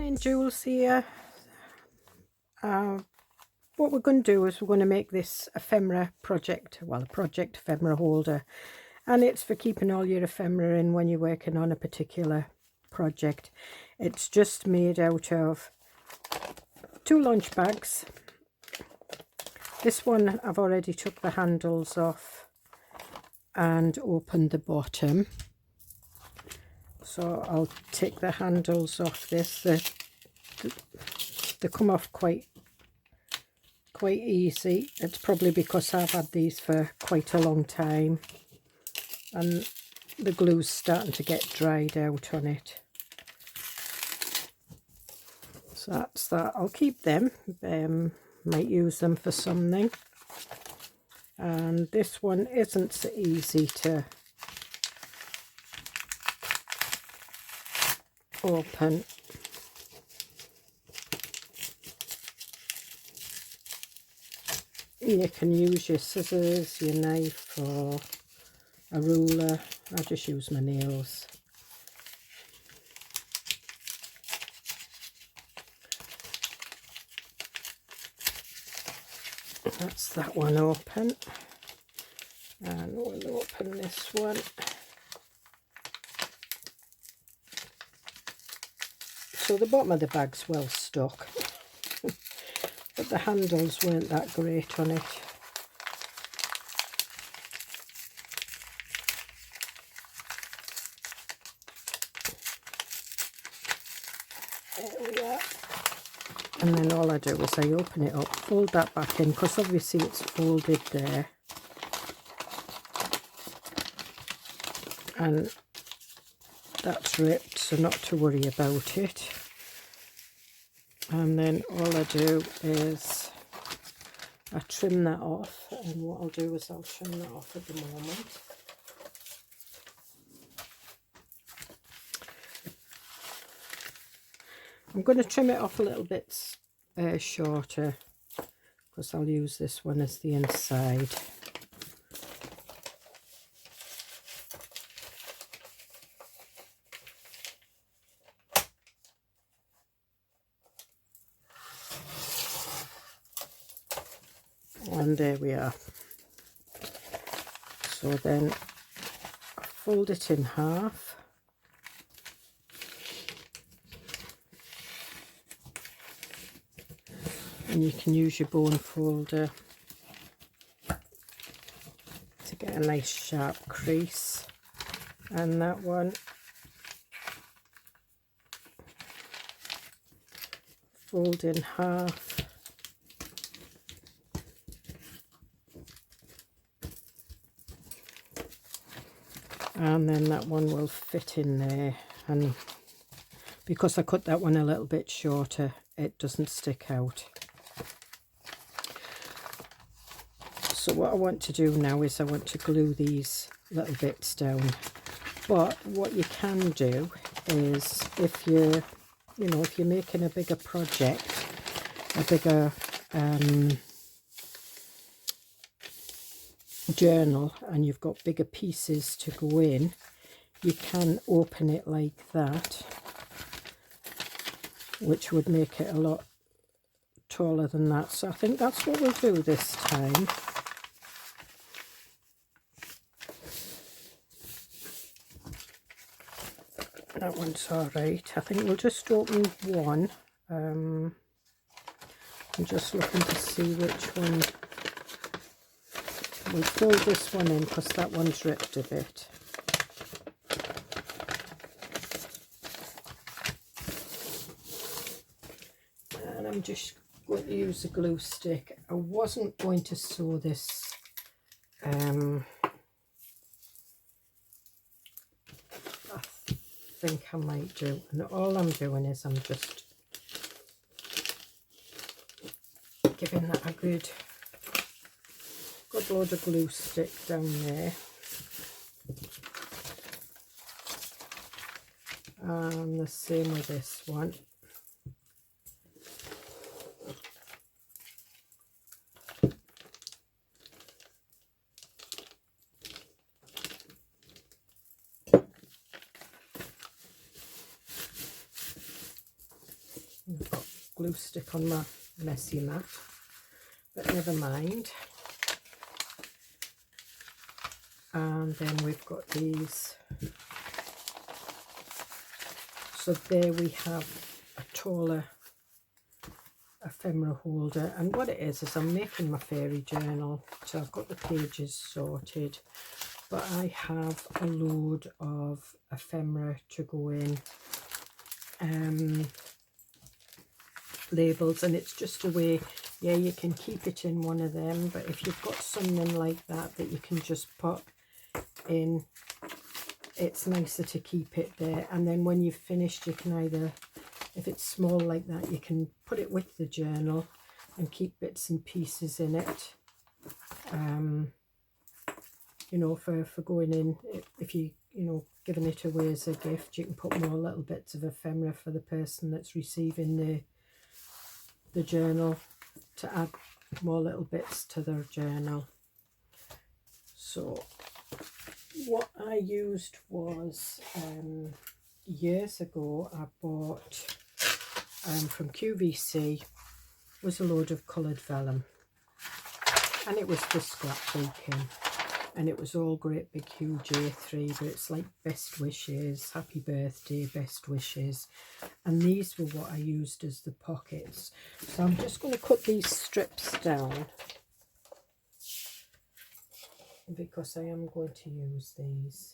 Morning, Jules here. What we're going to do is we're going to make this ephemera project, well, a project ephemera holder, and it's for keeping all your ephemera in when you're working on a particular project. It's just made out of 2 lunch bags. This one I've already took the handles off and opened the bottom, so I'll take the handles off this. They come off quite easy. It's probably because I've had these for quite a long time and the glue's starting to get dried out on it. So that's that. I'll keep them, might use them for something. And this one isn't so easy to open. You can use your scissors, your knife, or a ruler. I just use my nails. That's that one open, and we'll open this one. So the bottom of the bag's well stuck, but the handles weren't that great on it. There we are. And then all I do is I open it up, fold that back in, because obviously it's folded there. And that's ripped, so not to worry about it. And then all I do is I trim that off, and what I'll do is I'll trim that off at the moment. I'm going to trim it off a little bit shorter, because I'll use this one as the inside. And there we are. So then I fold it in half. And you can use your bone folder to get a nice sharp crease. And that one, fold in half. And then that one will fit in there, and because I cut that one a little bit shorter, it doesn't stick out. So what I want to do now is I want to glue these little bits down. But what you can do is, if you're making a bigger project, a bigger journal, and you've got bigger pieces to go in, you can open it like that, which would make it a lot taller than that. So I think that's what we'll do this time. That one's all right. I think we'll just open one. I'm just looking to see which one. We'll fold this one in because that one's ripped a bit. And I'm just going to use a glue stick. I wasn't going to sew this I think I might do, and all I'm doing is I'm just giving that a good load of glue stick down there, and the same with this one. glue stick on my messy mat, but never mind. And then we've got these. So there we have a taller ephemera holder, and what it is I'm making my fairy journal. So I've got the pages sorted, but I have a load of ephemera to go in, labels, and it's just a way, yeah, you can keep it in one of them, but if you've got something like that that you can just put in, it's nicer to keep it there. And then when you've finished, you can either, if it's small like that, you can put it with the journal and keep bits and pieces in it, you know, for going in. If you know, giving it away as a gift, you can put more little bits of ephemera for the person that's receiving the journal, to add more little bits to their journal. So what I used was, years ago I bought from QVC was a load of coloured vellum, and it was for scrapbooking, and it was all great big huge A3, but it's like best wishes, happy birthday, best wishes, and these were what I used as the pockets. So I'm just going to cut these strips down because I am going to use these.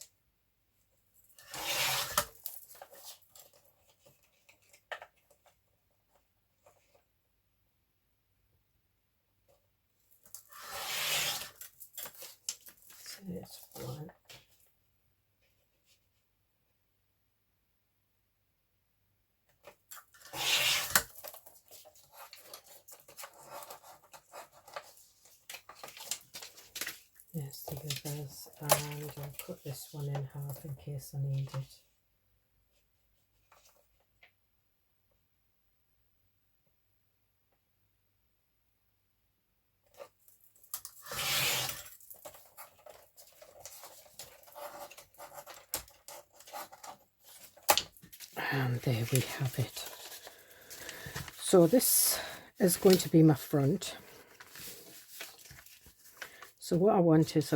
So there's one. There's the others, and I'll cut this one in half in case I need it. And there we have it. So this is going to be my front. So what I want is,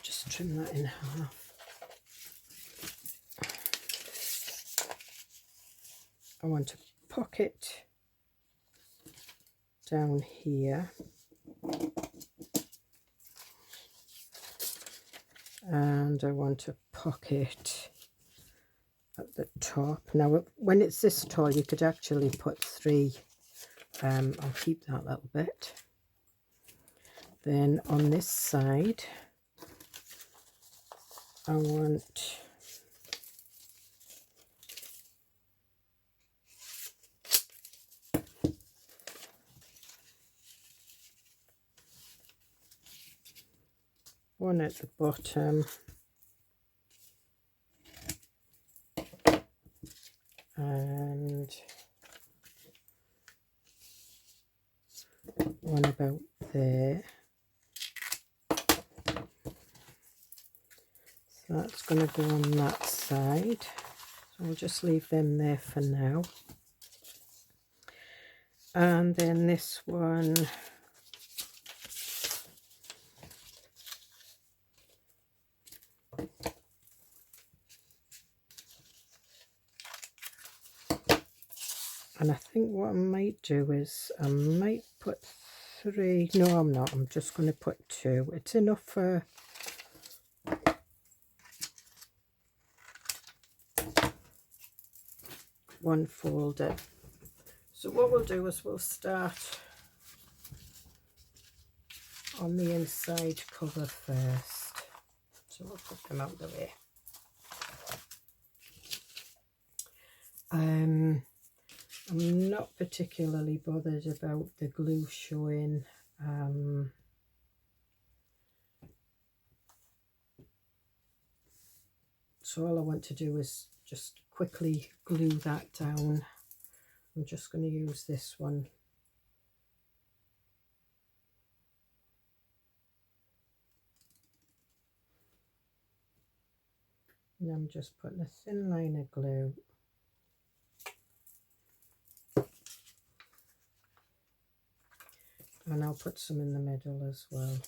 just trim that in half. I want a pocket down here, and I want a pocket at the top. Now when it's this tall, you could actually put 3. I'll keep that little bit. Then on this side, I want one at the bottom, and one about there. So that's going to go on that side. So we'll just leave them there for now. And then this one, and I think what I might do is I might put 3. No, I'm not. I'm just going to put 2. It's enough for one folder. So what we'll do is we'll start on the inside cover first. So we'll put them out of the way. I'm not particularly bothered about the glue showing. So all I want to do is just quickly glue that down. I'm just going to use this one. And I'm just putting a thin line of glue and I'll put some in the middle as well.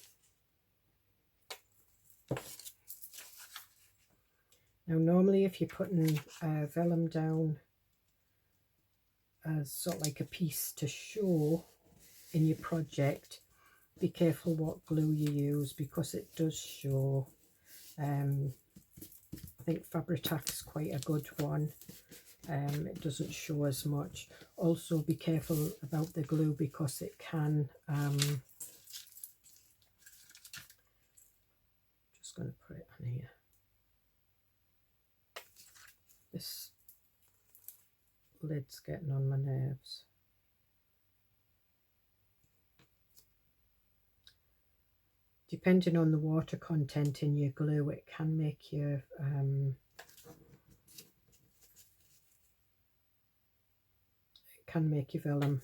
Now normally if you're putting vellum down as sort of like a piece to show in your project, be careful what glue you use because it does show. I think Fabri-Tac is quite a good one. It doesn't show as much. Also be careful about the glue because it can just going to put it on here. This lid's getting on my nerves. Depending on the water content in your glue, it can make your vellum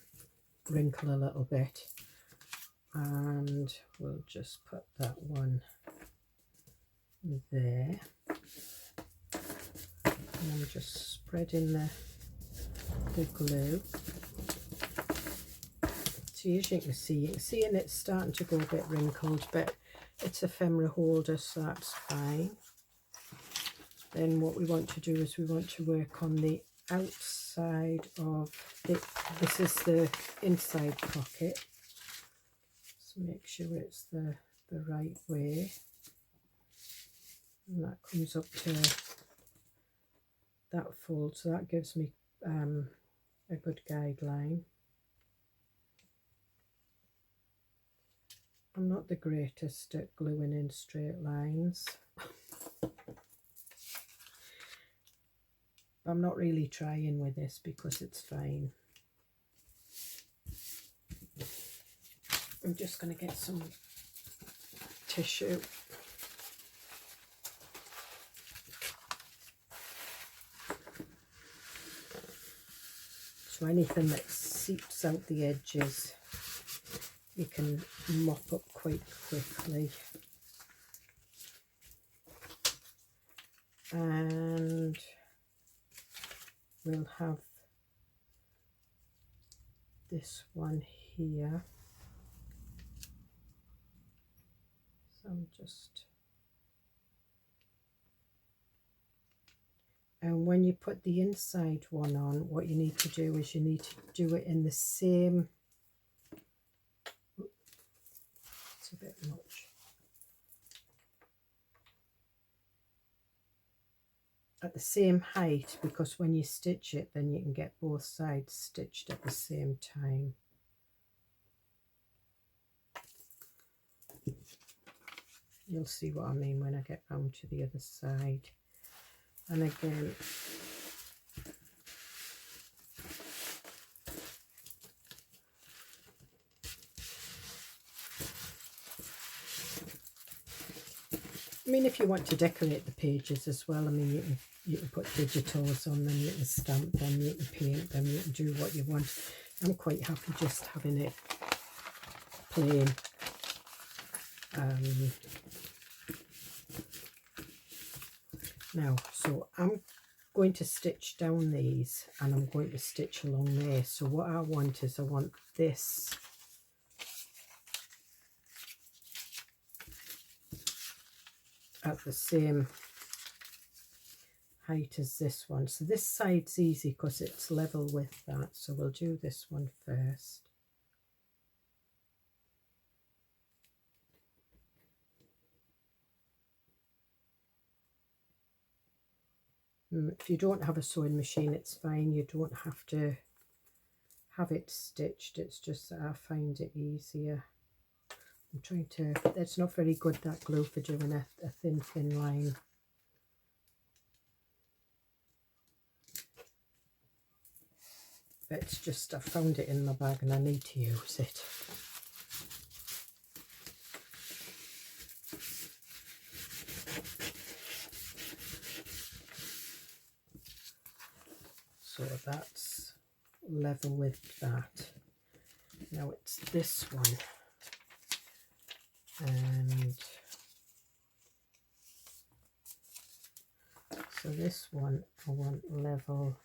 wrinkle a little bit. And we'll just put that one there. And I'm just spreading the glue. So as you can see and it's starting to go a bit wrinkled, but it's ephemera holder, so that's fine. Then what we want to do is we want to work on the outside of it. This is the inside pocket. So make sure it's the right way. And that comes up to that fold, so that gives me a good guideline. I'm not the greatest at gluing in straight lines. I'm not really trying with this because it's fine. I'm just going to get some tissue. So anything that seeps out the edges, you can mop up quite quickly. And we'll have this one here. So I'm just... And when you put the inside one on, what you need to do is you need to do it in the same... It's a bit much. At the same height, because when you stitch it, then you can get both sides stitched at the same time. You'll see what I mean when I get round to the other side. And again, I mean, if you want to decorate the pages as well, I mean, you can put digitals on them, you can stamp them, you can paint them, you can do what you want. I'm quite happy just having it plain. Now, so I'm going to stitch down these and I'm going to stitch along there. So what I want is I want this at the same height as this one. So this side's easy because it's level with that. So we'll do this one first. If you don't have a sewing machine, it's fine. You don't have to have it stitched. It's just that I find it easier. I'm trying to, it's not very good, that glue, for doing a thin line. But it's just, I found it in my bag and I need to use it. So that's level with that. Now it's this one. And So this one I want level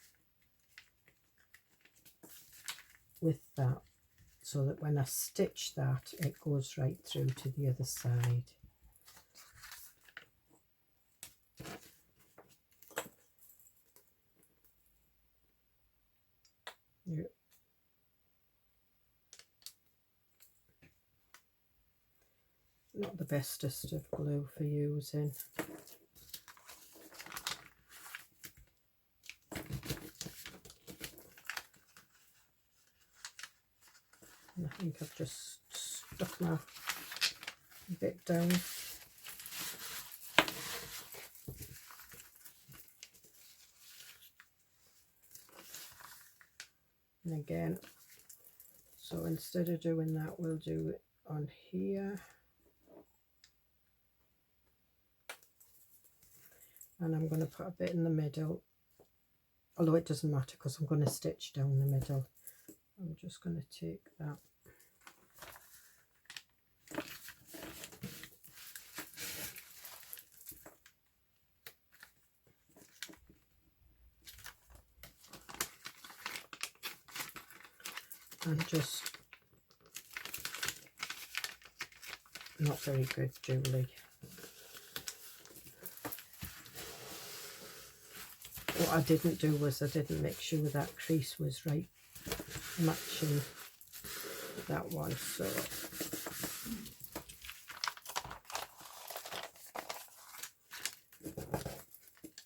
with that, so that when I stitch that, it goes right through to the other side. Yeah. Not the bestest of glue for using. And I think I've just stuck my bit down. And again, so instead of doing that, we'll do it on here. And I'm going to put a bit in the middle, although it doesn't matter because I'm going to stitch down the middle. I'm just going to take that. And just, not very good, Julie. What I didn't do was I didn't make sure that crease was right, matching that one. So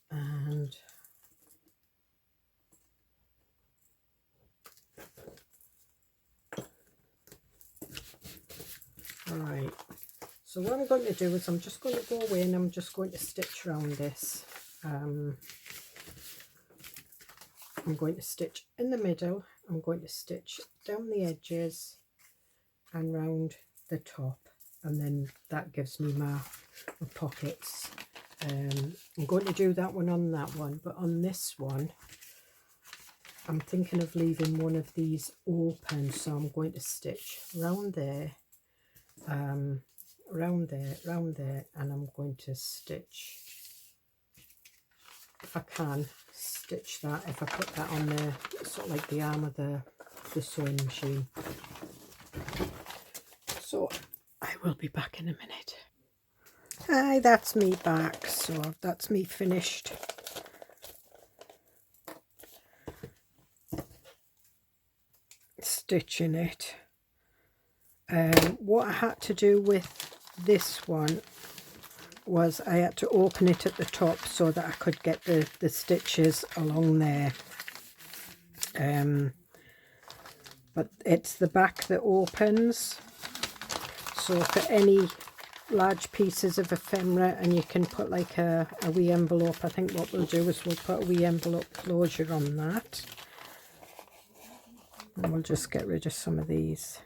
and all right, so what I'm going to do is I'm just going to go away and I'm just going to stitch around this. I'm going to stitch in the middle, I'm going to stitch down the edges and round the top, and then that gives me my pockets. I'm going to do that one on that one, but on this one I'm thinking of leaving one of these open, so I'm going to stitch round there, round there, round there, and I'm going to stitch, if I can, stitch that, if I put that on the sort of like the arm of the sewing machine. So I will be back in a minute. Hi, that's me back. So that's me finished. Stitching it. What I had to do with this one was I had to open it at the top so that I could get the stitches along there. But it's the back that opens. So for any large pieces of ephemera, and you can put like a wee envelope, I think what we'll do is we'll put a wee envelope closure on that. And we'll just get rid of some of these.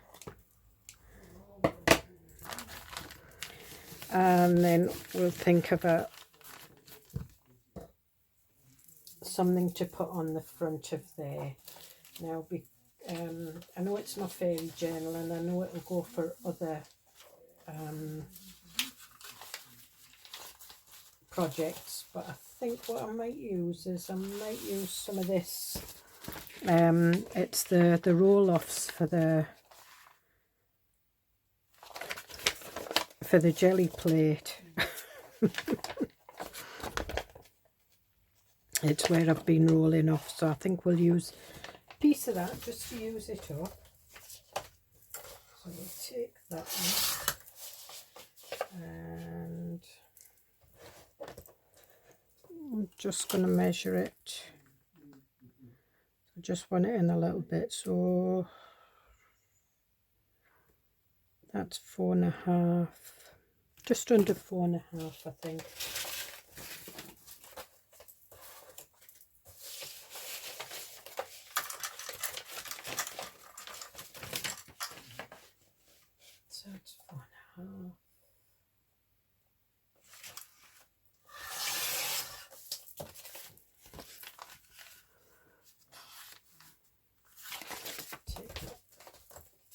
And then we'll think about something to put on the front of there. Now, I know it's my fairy journal, and I know it'll go for other projects, but I think what I might use is I might use some of this. It's the roll-offs for the jelly plate. It's where I've been rolling off, so I think we'll use a piece of that just to use it up. So we'll take that one, and I'm just going to measure it. I just want it in a little bit, so that's 4.5, just under 4.5, I think. So it's 4.5. Take that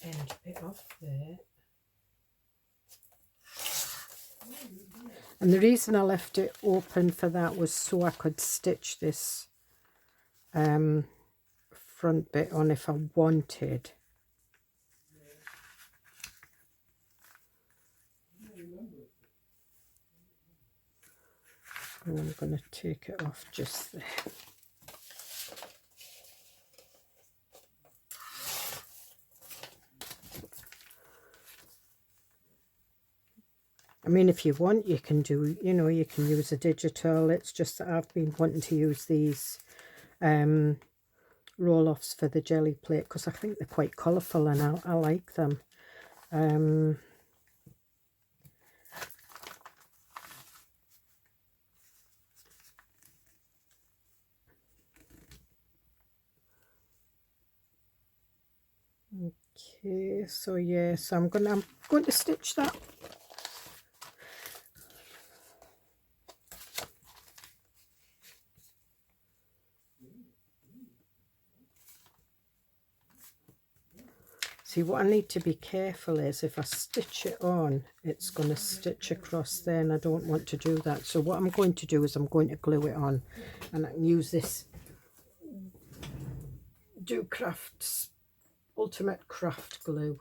end bit off there. And the reason I left it open for that was so I could stitch this front bit on if I wanted. And I'm going to take it off just there. I mean, if you want, you can do, you know, you can use a digital. It's just that I've been wanting to use these roll-offs for the jelly plate because I think they're quite colourful and I like them. Okay, so yeah, so I'm going to stitch that. See, what I need to be careful is if I stitch it on, it's going to stitch across there, and I don't want to do that. So what I'm going to do is I'm going to glue it on, and I can use this Do Crafts Ultimate Craft Glue.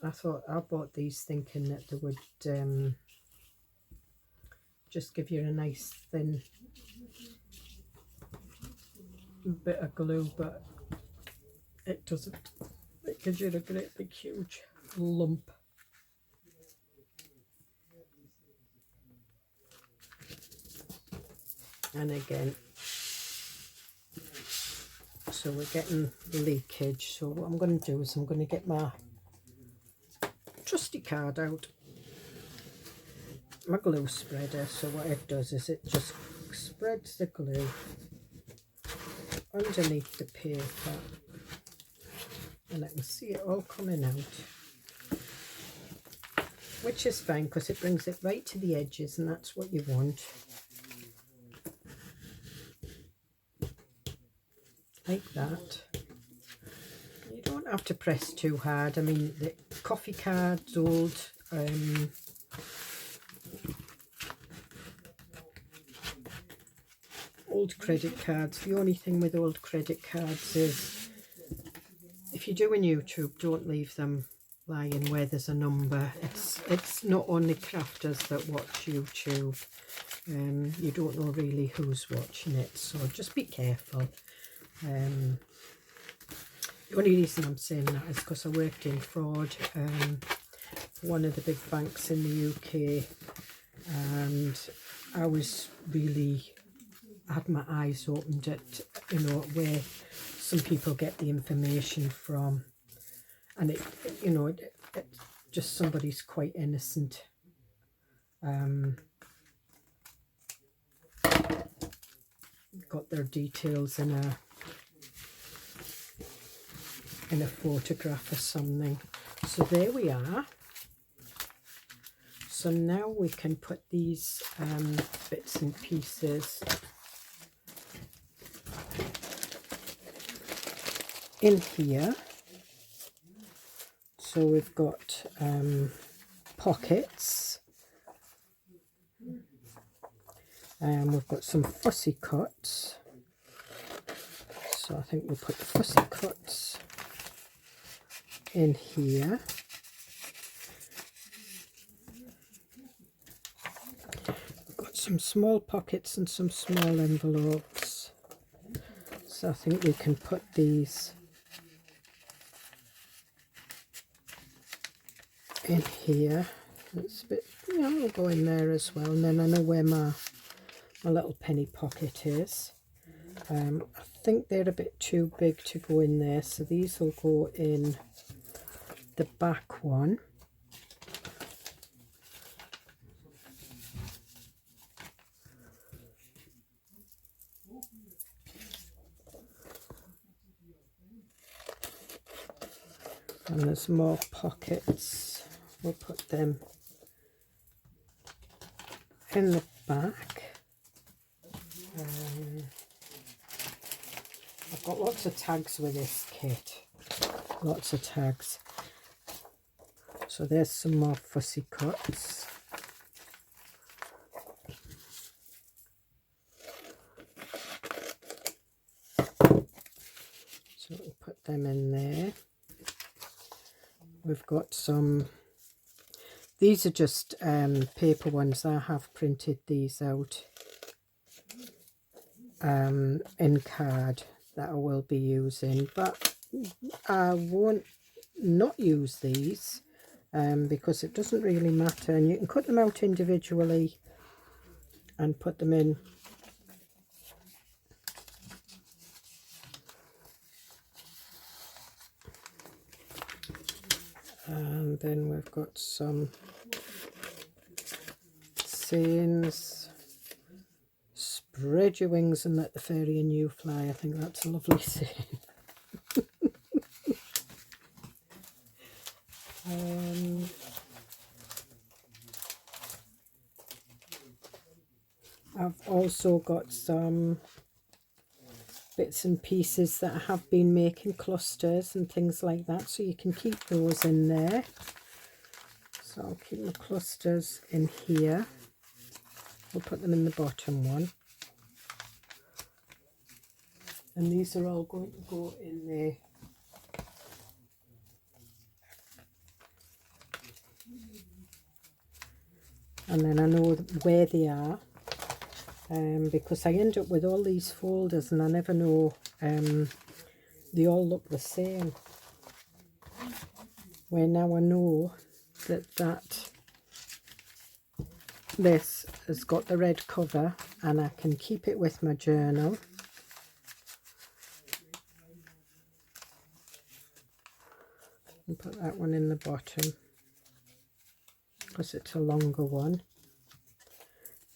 I bought these thinking that they would just give you a nice thin bit of glue, but it doesn't. It gives you a great big huge lump. And again, so we're getting leakage. So what I'm going to do is I'm going to get my trusty card out, my glue spreader. So what it does is it just spreads the glue underneath the paper, and I can see it all coming out, which is fine because it brings it right to the edges, and that's what you want. Like that. You don't have to press too hard. I mean, the coffee cards, old credit cards. The only thing with old credit cards is if you're doing YouTube, don't leave them lying where there's a number. It's not only crafters that watch YouTube. You don't know really who's watching it, so just be careful. The only reason I'm saying that is because I worked in fraud, one of the big banks in the UK, and I was really, had my eyes opened at, you know, where some people get the information from, and it you know, it just somebody's quite innocent. Got their details in a photograph or something. So there we are. So now we can put these bits and pieces in here. So we've got pockets, and we've got some fussy cuts. So I think we'll put the fussy cuts in here. We've got some small pockets and some small envelopes. So I think we can put these in here. It's a bit, yeah, we'll go in there as well. And then I know where my little penny pocket is. I think they're a bit too big to go in there, so these will go in the back one. And there's more pockets. We'll put them in the back. I've got lots of tags with this kit. lots of tags. So there's some more fussy cuts. So we'll put them in there. We've got some, these are just paper ones. I have printed these out in card that I will be using, but I won't not use these because it doesn't really matter, and you can cut them out individually and put them in. And then we've got some sayings. Spread your wings and let the fairy in you fly. I think that's a lovely saying. I've also got some bits and pieces that I have been making, clusters and things like that, so you can keep those in there. So I'll keep my clusters in here. We'll put them in the bottom one. And these are all going to go in there. And then I know where they are, because I end up with all these folders and I never know, they all look the same. Where now I know that this has got the red cover and I can keep it with my journal. And put that one in the bottom because it's a longer one.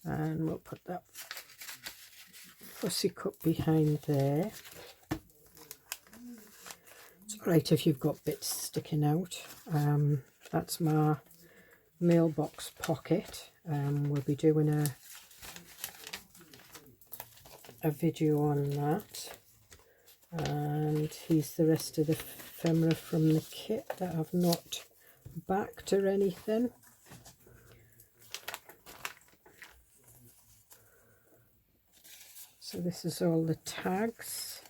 And we'll put that fussy cut behind there. It's alright if you've got bits sticking out. That's my mailbox pocket. We'll be doing a video on that. And here's the rest of the ephemera from the kit that I've not backed or anything. So this is all the tags.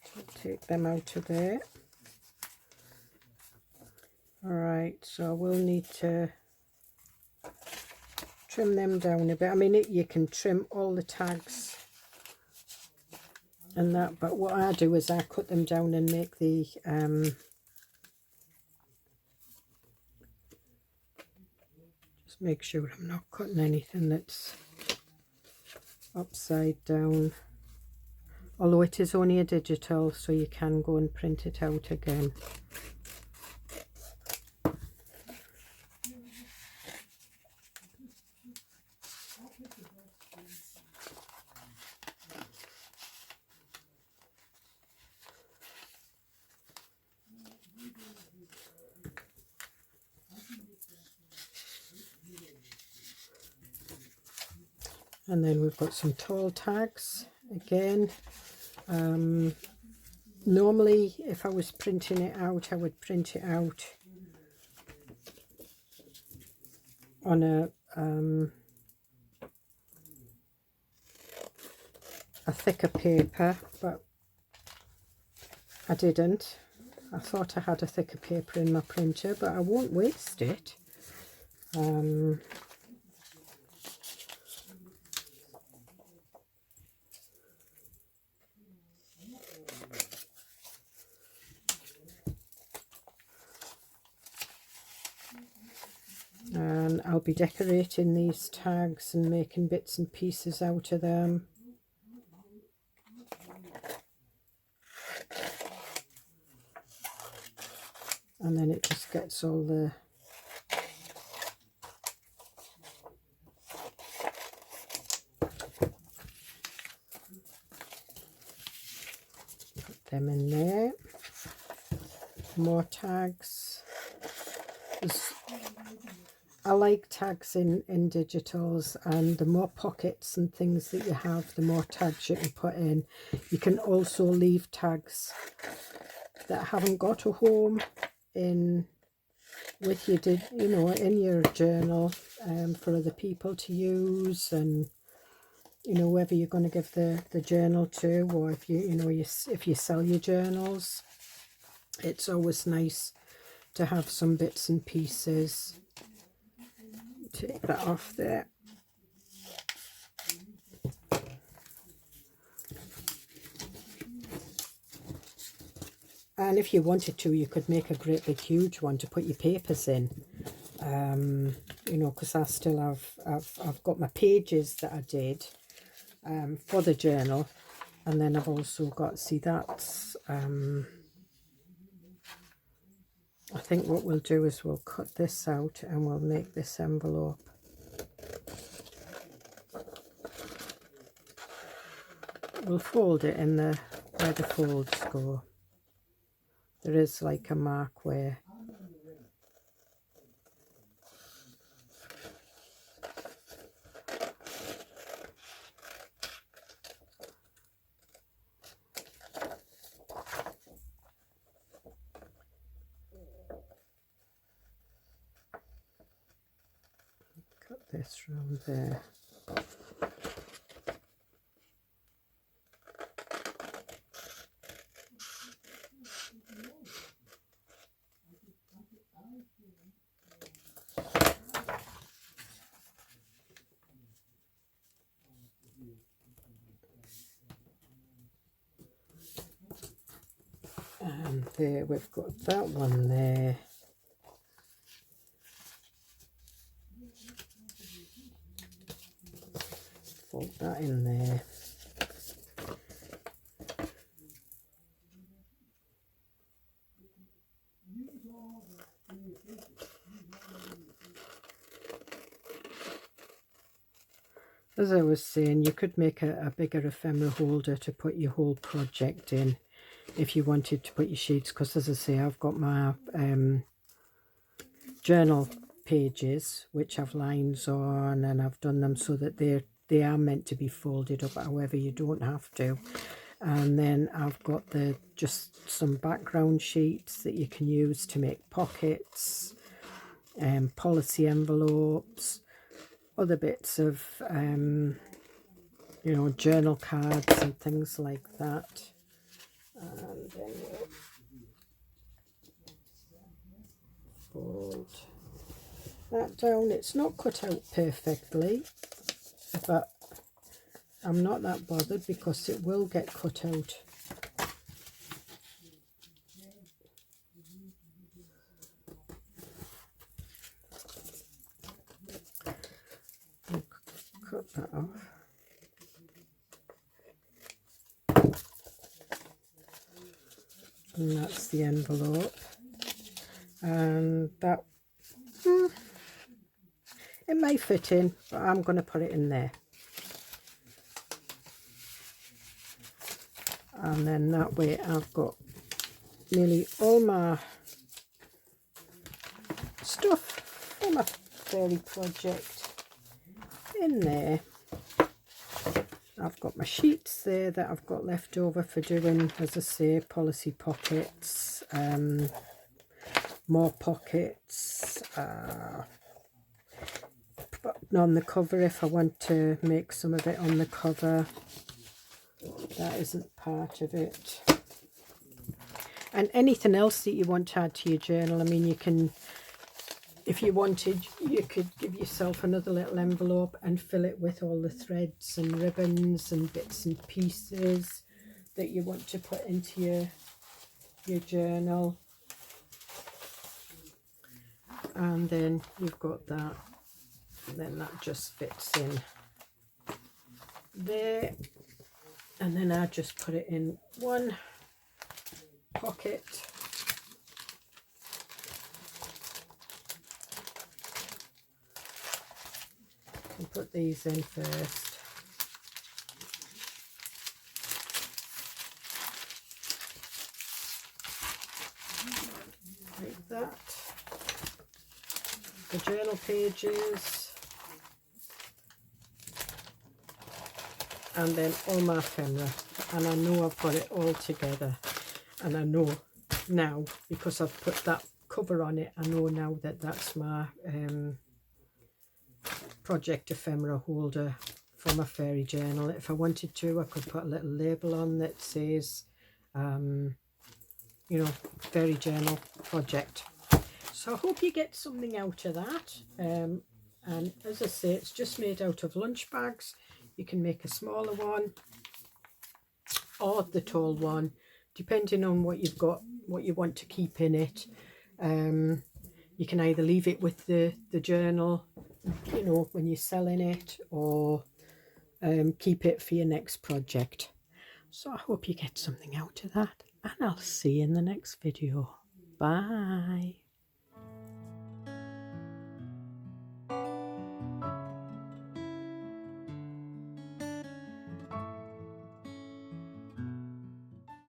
So take them out of there. Alright, so I will need to trim them down a bit. I mean, you can trim all the tags and that, but what I do is I cut them down and make the just make sure I'm not cutting anything that's upside down, although it is only a digital, so you can go and print it out again. And then we've got some tall tags again. Normally if I was printing it out, I would print it out on a thicker paper, but I didn't. I thought I had a thicker paper in my printer, but I won't waste it. And I'll be decorating these tags and making bits and pieces out of them. And then it just gets all the put them in there. More tags. I like tags in digitals, and the more pockets and things that you have, the more tags you can put in. You can also leave tags that haven't got a home in with you, you know, in your journal, for other people to use, and you know, whether you're going to give the journal to, or if you know, if you sell your journals, it's always nice to have some bits and pieces. Take that off there. And if you wanted to, you could make a great big huge one to put your papers in. You know, because I still have, I've got my pages that I did for the journal, and then I've also got, see, that's I think what we'll do is we'll cut this out and we'll make this envelope. We'll fold it in the where the folds go. There is like a mark where cut this round there. And there we've got that one there. Fold that in there. As I was saying, you could make a bigger ephemera holder to put your whole project in if you wanted to put your sheets, because as I say, I've got my journal pages which have lines on, and I've done them so that they are meant to be folded up, however you don't have to. And then I've got just some background sheets that you can use to make pockets, policy envelopes, other bits of you know, journal cards and things like that. And then fold that down. It's not cut out perfectly, but I'm not that bothered because it will get cut out. I'll cut that off. And that's the envelope, and that it may fit in, but I'm going to put it in there. And then that way I've got nearly all my stuff for my fairy project in there. I've got my sheets there that I've got left over for doing, as I say, policy pockets, more pockets, on the cover if I want to make some of it on the cover. That isn't part of it. And anything else that you want to add to your journal, I mean, you can, if you wanted, you could give yourself another little envelope and fill it with all the threads and ribbons and bits and pieces that you want to put into your journal. And then you've got that, and then that just fits in there. And then I just put it in one pocket. And put these in first. Like that. the journal pages, and then all my ephemera. And I know I've got it all together, and I know now, because I've put that cover on it, I know now that that's my project ephemera holder for my fairy journal. If I wanted to, I could put a little label on that says you know, fairy journal project. So I hope you get something out of that. And as I say, it's just made out of lunch bags. You can make a smaller one or the tall one, depending on what you've got, what you want to keep in it. You can either leave it with the journal, you know, when you're selling it, or keep it for your next project. So I hope you get something out of that, and I'll see you in the next video. Bye.